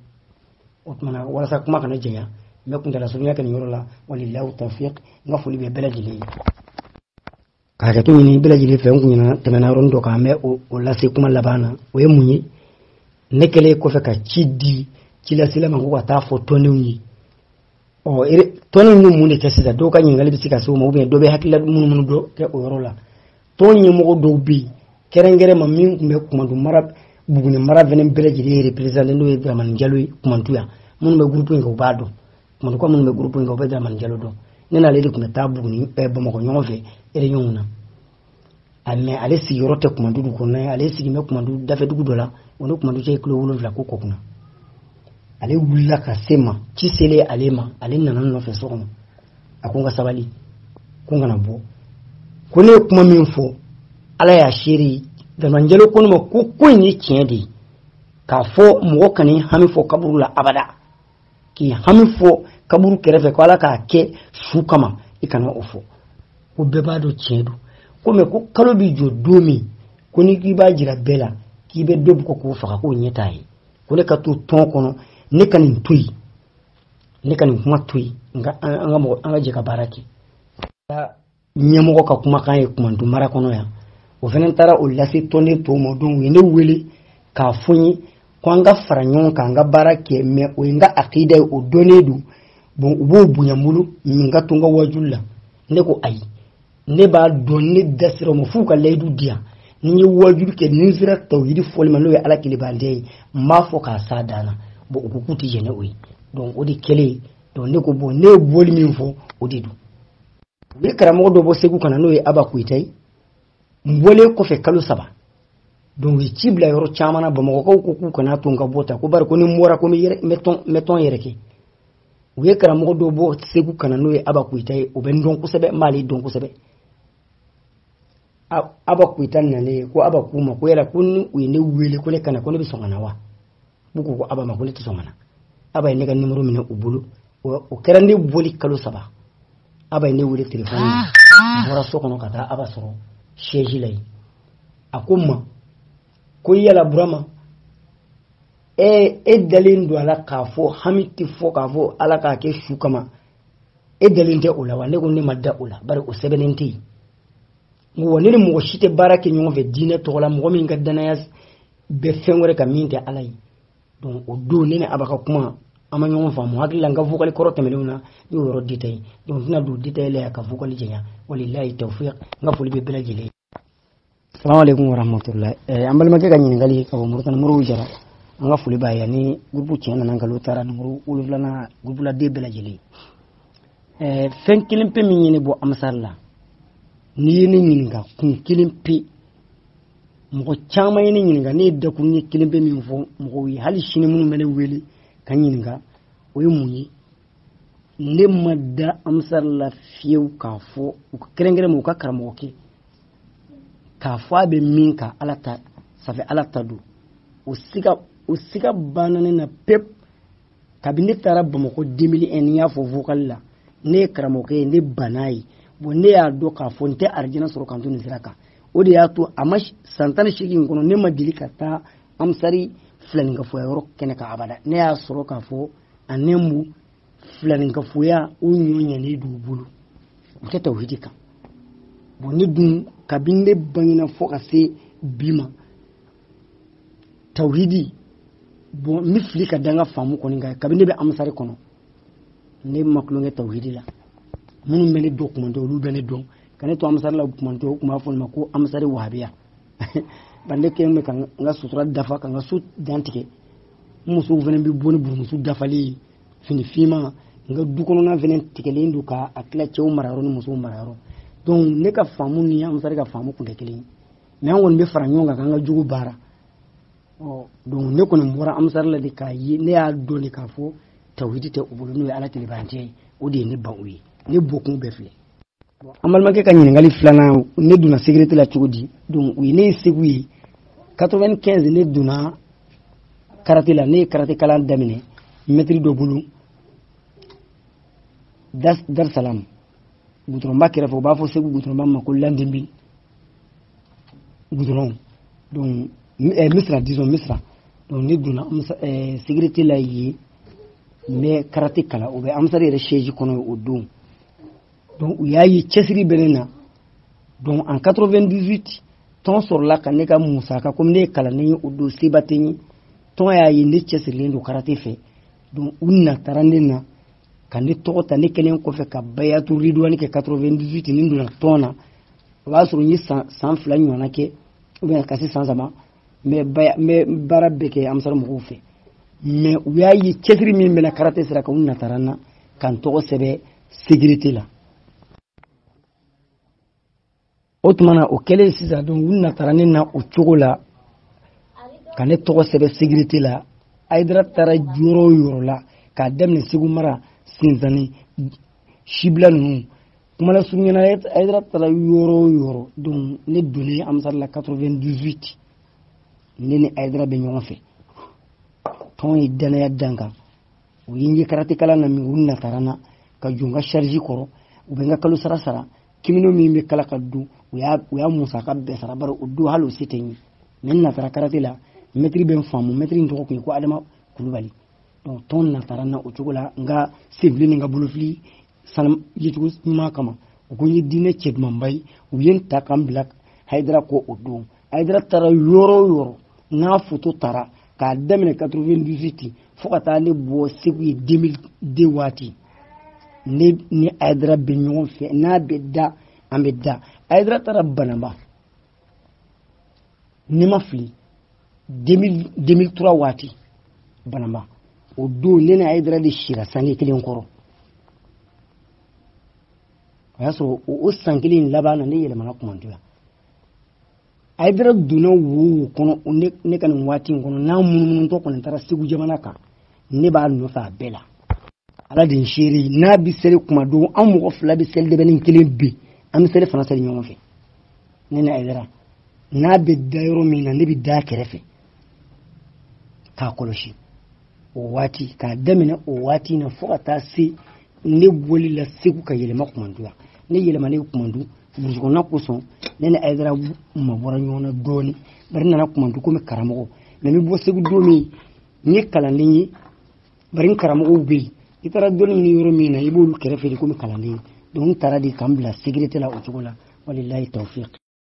o tumana walasa kuma kana jɛnya n bɛ kuntala surunya kɛ nin yɔrɔ la walilahu tawfiq n ka foli bɛ bɛɛ lajɛlen ye ka hakɛto ɲini bɛɛ lajɛlen fɛ n kun ɲɛna tɛmɛna yɔrɔnin dɔ kan an bɛ o lase kuma laban na o ye mun ye ne kɛlen kɔfɛ ka ci di cilasila ma ko ka taa fɔ tɔndenw ye tɔndenw ye mun de kɛ sisan dɔw ka ɲininkali bɛ se ka se o ma dɔ bɛ hakilila munumunu dɔ kɛ o yɔrɔ la tɔn ɲɛmɔgɔ dɔw bɛ yen kɛrɛnkɛrɛn ma min tun bɛ kumandu mara Buguni mara fɛnɛ bɛɛ lajɛlen représenté n'o ye Dramane Diallo ye kumantu ya minnu bɛ groupe in kɛ u b'a dɔn kumantu ko minnu bɛ groupe in kɛ u bɛ Dramane Diallo dɔn ne n'ale de tun bɛ taa Buguni Bamakɔ ɲɔgɔn fɛ réunion na mais ale sigiyɔrɔ tɛ kumantu dugu kɔnɔ ale sigi bɛ kumantu dafɛ dugu dɔ la o ni kumantu cɛ kilo 7 ko kɔkunna ale wulila ka se ma ci selen ale ma ale nana nɔfɛ so kɔnɔ a ko n ka sabali ko n kana bɔ ko ne ye kuma min fɔ ala y'a seere Dramane Diallo ko ne ma ko in ye tiɲɛ de ye k'a fɔ mɔgɔ kana hami fɔ kaburu la abada k'i hami fɔ kaburu kɛrɛfɛ ko ala k'a kɛ su kama i kana o fɔ ko bɛɛ b'a dɔn tiɲɛ don ko mɛ ko kalo bɛ jɔ don min ko ni k'i b'a jira bɛɛ la k'i bɛ dɔ bugɔ k'o faga k'o ɲɛ t'a ye ko ne ka to tɔn kɔnɔ ne ka nin to yen ne ka nin kuma to yen an ka jɛ ka baara kɛ ɲɛmɔgɔ ka kumakan ye kumantu mara kɔnɔ yan o fana taara o lase tɔnden tɔw ma donc u ye ne wele k'a fɔ n ye ko an ka fara ɲɔgɔn kan an ka baara kɛ mais o ye n ka akida ye o dɔnnen don bon u b'o bonya n bolo min ka to n ka wajulu la ne ko ayi ne b'a dɔn ne da sira o ma f'u ka layidu di yan ni n ye wajulu kɛ ni n sera tawhidi fɔli ma n'o ye ala kelebaliya ye n b'a fɔ k'a s'a dan na bon u ko k'u tɛ jɛn o ye donc o de kɛlen donc ne ko bon ne ye bɔli min fɔ o de don u ye karamɔgɔ dɔ bɔ segu kana n'o ye aba kuyita ye n bɔlen kɔfɛ kalo 3 donc u ye ci bila yɔrɔ caman na bamakɔkaw ko k'u kana to n ka bɔ ta ko bari ko ni n bɔra ko n bɛ tɔn yɛrɛ kɛ u ye karamɔgɔ dɔ bɔ segu kana n'o ye aba kuyita ye o bɛ n dɔn kosɛbɛ n b'ale dɔn kosɛbɛ aba kuyita nalen ko aba k'u ma ko yala ko ni u ye ne wele ko ne kana ko ne bɛ sɔn ka na wa u ko aba ma ko ne tɛ sɔn ka na aba ye ne ka numéro minɛ u bolo o kɛra ne bɔli kalo 3 aba ye ne wele téléphone na bɔra so kɔnɔ ka taa aba sɔrɔ siège la yen a ko n ma ko yala Burama e dalen don a la k'a fɔ hami tɛ fɔ k'a fɔ ala k'a kɛ su kama e dalen tɛ o la wa ne ko ne ma da o la bari o sɛbɛnnen tɛ yen wa ne ni mɔgɔ si tɛ baara kɛ ɲɔgɔn fɛ diinɛ tɔgɔ la mɔgɔ min ka danaya bɛ fɛn wɛrɛ ka min tɛ ala ye donc o don ne ni aba ka kuma an ma ɲɔgɔn faamu hakili la n ka vocal kɔrɔ tɛmɛnenw na n y'o yɔrɔ détaillé donc n tɛna don détail la ka vocal jɛnya walilahi tawfiq n ka foli bɛ bɛɛ lajɛlen ye. Salamu alaikum wa rahmatullahi an balimakɛ ka ɲininkali ka bɔ Moritani Moribo Jara an ka foli b'a ye ni groupe tiɲɛ nana nkalon taara numéro 7 groupe la den bɛɛ lajɛlen fɛn kelen pe min ye ne bɔ amasari la n'i ye ne ɲininka kun kelen pe mɔgɔ caman ye ne ɲininka ne ye dakun ye kelen pe min fɔ mɔgɔw ye hali sini minnu bɛ ne wele ka ɲininka o ye mun ye ne ma da amasari la fiyewu k'a fɔ u ka kɛrɛnkɛrɛn ma u ka karamɔgɔ kɛ k'a fɔ a bɛ min ka ala ta safi ala ta don o siga banna ne na pep kabini ne taara Bamakɔ 2001 ni y'a fɔ vocal la ne ye karamɔgɔ ye ne banna ye bon ne y'a dɔn k'a fɔ n tɛ arijana sɔrɔ kan to nin sira kan o de y'a to a ma san 18 kɔnɔ ne ma deli ka taa amsari filanin ka foya yɔrɔ kɛnɛ ka abada ne y'a sɔrɔ k'a fɔ a nɛmu filanin ka foya o ɲɔɲɛnen d'u bolo u tɛ tawhidi kan bon ne dun kabini ne bangena fo ka se bi ma tawhidi bon mi fili ka danga faamu kɔni kan kabini ne bɛ amsari kɔnɔ ne ma tulonkɛ tawhidi la minnu bɛ ne dɔn kumantɛ olu bɛ ne dɔn ka ne to amsari la kumantɛ o kuma fɔ ne ma ko amsari wahabiya bande kɛlen bɛ ka n ka sutura dafa ka n ka so dan tigɛ musow fana bɛ bɔ ni burumuso dafali fini finma n ka du kɔnɔna fana tigɛlen don ka a tila cɛw marayɔrɔ ni musow marayɔrɔ donc ne ka faamu ni amsari ka faamu kun tɛ kelen ye mais an kɔni bɛ fara ɲɔgɔn kan k'an ka jugu baara donc ne kɔni bɔra amsari la de k'a ye ne y'a dɔn de k'a fɔ tawhidi tɛ u bolo n'o ye ala tilebantɛ ye o de ye ne ban u ye ne bɔkun bɛɛ filɛ an balimakɛ ka ɲininkali filanan ne donna sécurité la cogo di donc u ye ne ye segu ye 95 ne donna karate la ne ye karate kalan daminɛ maître dɔ bolo Dar Salam goudronba kɛrɛfɛ u b'a fɔ segu goudronba ma ko Landembi goudron donc Misra disons Misra donc ne donna sécurité la ye mais karate kala o bɛ amsari yɛrɛ siège kɔnɔ o don donc u y'a ye cɛsiri bɛ ne na donc en 98 tɔn sɔrɔla ka ne ka musaka comme ne ye kalannen ye o don seba tɛ n ye tɔn y'a ye ne cɛsirilen don karate fɛ donc u natara ne na ka ne tɔgɔ ta ne kɛlen kɔfɛ ka bayatu ridwani kɛ 98 ni donna tɔn na o b'a sɔrɔ n ye san 2 ɲɔgɔnna kɛ ou bien ka se san 3 mais baara bɛɛ kɛ amsari mɔgɔw fɛ mais u y'a ye cɛsiri min bɛ na karate sira kan u natara n na ka n tɔgɔ sɛbɛn sécurité la o tuma na o kɛlen sisan donc u natara ne na o cogo la ka ne tɔgɔ sɛbɛn sécurité la Hayidara taara yɔrɔ o yɔrɔ la k'a daminɛ Segu mara Sinzani Sibila ninnu kuma la surunya na Hayidara taara yɔrɔ o yɔrɔ donc ne donnen amsari la 98 ne ni Hayidara bɛ ɲɔgɔn fɛ tɔn ye danaya dan kan u ye n ye karate kalan na min u natara n na ka jɔ n ka charge kɔrɔ u bɛ n ka kalo sara sara kimino min bɛ kala ka dun u y'a musaka bɛɛ sara bari o don hali o se tɛ n ye mais n natara karate la maître bɛ n faamu maître in tɔgɔ tun ye ko Adama Kulubali donc tɔn natara n na o cogo la n ka senfili ni n ka bolofili sanu yecogo ɲuman kama u ko n ye diinɛ cɛdumanba ye u ye n ta ka n bila Hayidara kɔ o don Hayidara taara yɔrɔ o yɔrɔ n'a photo taara k'a daminɛ 98 fo ka taa ne bɔ Segu ye 2002 waati ne ni Hayidara bɛ ɲɔgɔn fɛ n'a bɛ da an bɛ da Hayidara taara Banamba ne ma fili 2003 waati Banamba o don ne ni Hayidara de sira sange kelen kɔrɔ o y'a sɔrɔ o san kelen laban na ne yɛlɛmana kumantuya Hayidara donna wo kɔnɔ ne ka nin waati in kɔnɔ n'a munumunutɔ kɔni taara Segu jamana kan ne b'a nɔfɛ a bɛɛ la ala de n seere n'a bɛ seli kuma don an mɔgɔ fila bɛ seli dɛbɛnin kelen bɛ an bɛ seli fana seli ɲɔgɔn fɛ ne ni Hayidara n'a bɛ da yɔrɔ min na ne bɛ da kɛrɛfɛ k'a kɔlɔsi o waati k'a daminɛ o waati na fo ka taa se ne bɔli la Segu ka yɛlɛma kumanduya ne yɛlɛmalen kumandu burukɔnɔna kosɔn ne ni Hayidara ma bɔra ɲɔgɔn na dɔɔnin bari nana kumandu komi karamɔgɔ mais n bɛ bɔ Segu don min n ye kalanden ye bari n karamɔgɔw bɛ yen i taara dɔnni ɲini yɔrɔ min na i b'olu kɛrɛfɛ de komi kalanden donc n taara de k'an bila sécurité la o cogo la walilahi tawfiq